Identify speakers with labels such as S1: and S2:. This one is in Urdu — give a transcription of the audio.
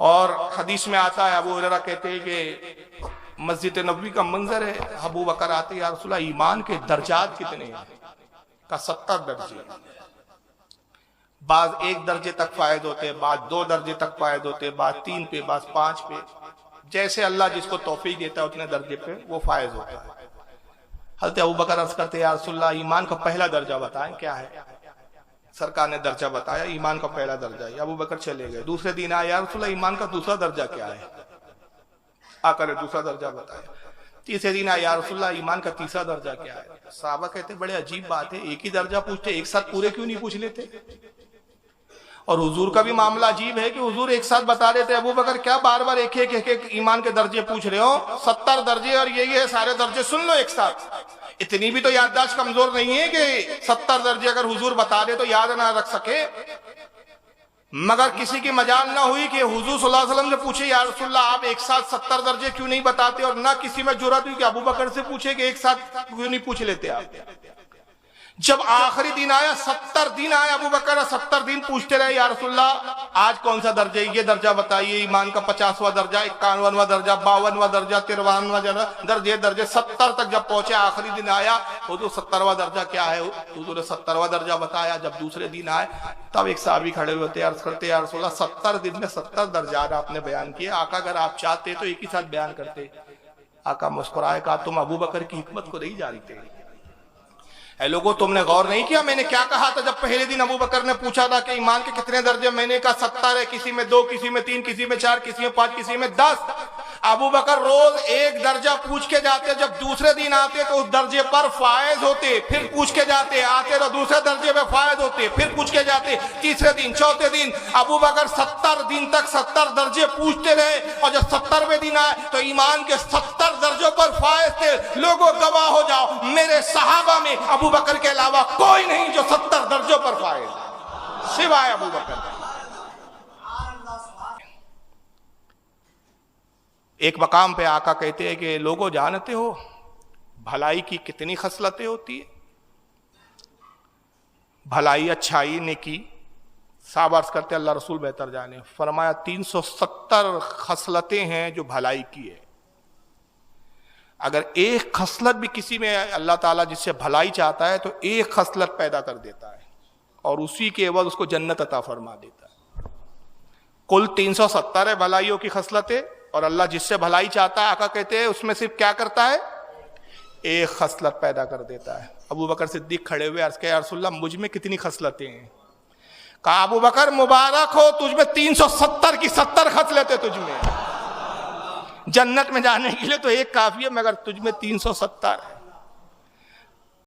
S1: اور حدیث میں آتا ہے، ابو ہریرہ کہتے ہیں کہ مسجد نبوی کا منظر ہے، ابو بکر آتے یا رسول اللہ ایمان کے درجات کتنے ہیں؟ کا 70 درجے، بعض 1 درجے تک فائد ہوتے، بعض 2 درجے تک فائد ہوتے، بعض 3 پہ، بعض 5 پہ، جیسے اللہ جس کو توفیق دیتا ہے اتنے درجے پہ وہ فائز ہوتا ہے۔ حضرت ابو بکر عرض کرتے یا رسول اللہ ایمان کا پہلا درجہ بتائیں کیا ہے؟ سرکار نے درجہ بتایا، ایمان کا پہلا درجہ ہے۔ ابو بکر چلے گئے، دوسرے دن آئے، یا رسول اللہ ایمان کا دوسرا درجہ کیا ہے؟ آقا نے دوسرا درجہ بتایا۔ تیسرے دن آئے، یا رسول اللہ ایمان کا تیسرا درجہ کیا ہے؟ صحابہ کہتے بڑے عجیب بات ہے، ایک ہی درجہ پوچھتے، ایک ساتھ پورے کیوں نہیں پوچھ لیتے؟ اور حضور کا بھی معاملہ عجیب ہے کہ حضور ایک ساتھ بتا دیتے، ابو بکر کیا بار بار ایک ایک ایمان کے درجے پوچھ رہے ہو؟ 70 درجے اور یہ ہے، سارے درجے سن لو ایک ساتھ۔ اتنی بھی تو یادداشت کمزور نہیں ہے کہ 70 درجے اگر حضور بتا دے تو یاد نہ رکھ سکے۔ مگر کسی کی مجال نہ ہوئی کہ حضور صلی اللہ علیہ وسلم سے پوچھے یا رسول اللہ آپ ایک ساتھ 70 درجے کیوں نہیں بتاتے، اور نہ کسی میں جرأت ہوئی کہ ابو بکر سے پوچھے کہ ایک ساتھ کیوں نہیں پوچھ لیتے آپ۔ جب آخری دن آیا، 70 دن آئے، ابو بکر 70 دن پوچھتے رہے یا رسول اللہ آج کون سا درجہ، یہ درجہ بتائیے، ایمان کا 50واں درجہ، 51واں درجہ، 52واں درجہ، 53واں درجہ، 70 تک جب پہنچے، آخری دن آیا، حضور 70واں درجہ کیا ہے؟ حضور نے 70واں درجہ بتایا۔ جب دوسرے دن آئے تب ایک صحابی کھڑے ہوتے عرض کرتے یا رسول اللہ 70 دن میں 70 درجات آپ نے بیان کیے، آقا اگر آپ چاہتے تو ایک ہی ساتھ بیان کرتے۔ آقا مسکرائے، کہا تم ابو بکر کی حکمت کو نہیں جانتے۔ اے لوگوں تم نے غور نہیں کیا میں نے کیا کہا تھا؟ جب پہلے دن ابو بکر نے پوچھا تھا کہ ایمان کے کتنے درجے، میں نے کہا 70 ہے، کسی میں 2، کسی میں 3، کسی میں 4، کسی میں 5، کسی میں 10۔ ابو بکر روز ایک درجہ پوچھ کے جاتے، جب دوسرے دن آتے تو اس درجے پر فائز ہوتے، پھر پوچھ کے جاتے، آتے تو دوسرے درجے پہ فائز ہوتے، پھر پوچھ کے جاتے، تیسرے دن، چوتھے دن۔ ابو بکر 70 دن تک 70 درجے پوچھتے رہے، اور جب 70ویں دن آئے تو ایمان کے 70 درجوں پر فائز تھے۔ لوگوں گواہ ہو جاؤ، میرے صحابہ میں ابو بکر کے علاوہ کوئی نہیں جو 70 درجوں پر فائز ہے سوائے ابو بکر۔ ایک مقام پہ آقا کہتے ہیں کہ لوگوں جانتے ہو بھلائی کی کتنی خصلتیں ہوتی ہیں؟ بھلائی، اچھائی، نیکی۔ صحابہ عرض کرتے اللہ رسول بہتر جانے، فرمایا 370 خصلتیں ہیں جو بھلائی کی ہے۔ اگر ایک خصلت بھی کسی میں اللہ تعالیٰ جس سے بھلائی چاہتا ہے تو ایک خصلت پیدا کر دیتا ہے، اور اسی کے عوض اس کو جنت عطا فرما دیتا ہے۔ کل 370 ہے بھلائیوں کی خصلتیں، اور اللہ جس سے بھلائی چاہتا ہے آقا کہتے ہیں اس میں صرف کیا کرتا ہے؟ ایک خصلت پیدا کر دیتا ہے۔ ابو بکر صدیق کھڑے ہوئے عرض کیا یا رسول اللہ مجھ میں کتنی خصلتیں ہیں؟ کہا ابو بکر مبارک ہو، تجھ میں 370 کی 70 خصلتیں تجھ میں۔ جنت میں جانے کے لیے تو ایک کافی ہے، مگر تجھ میں 370 ہے۔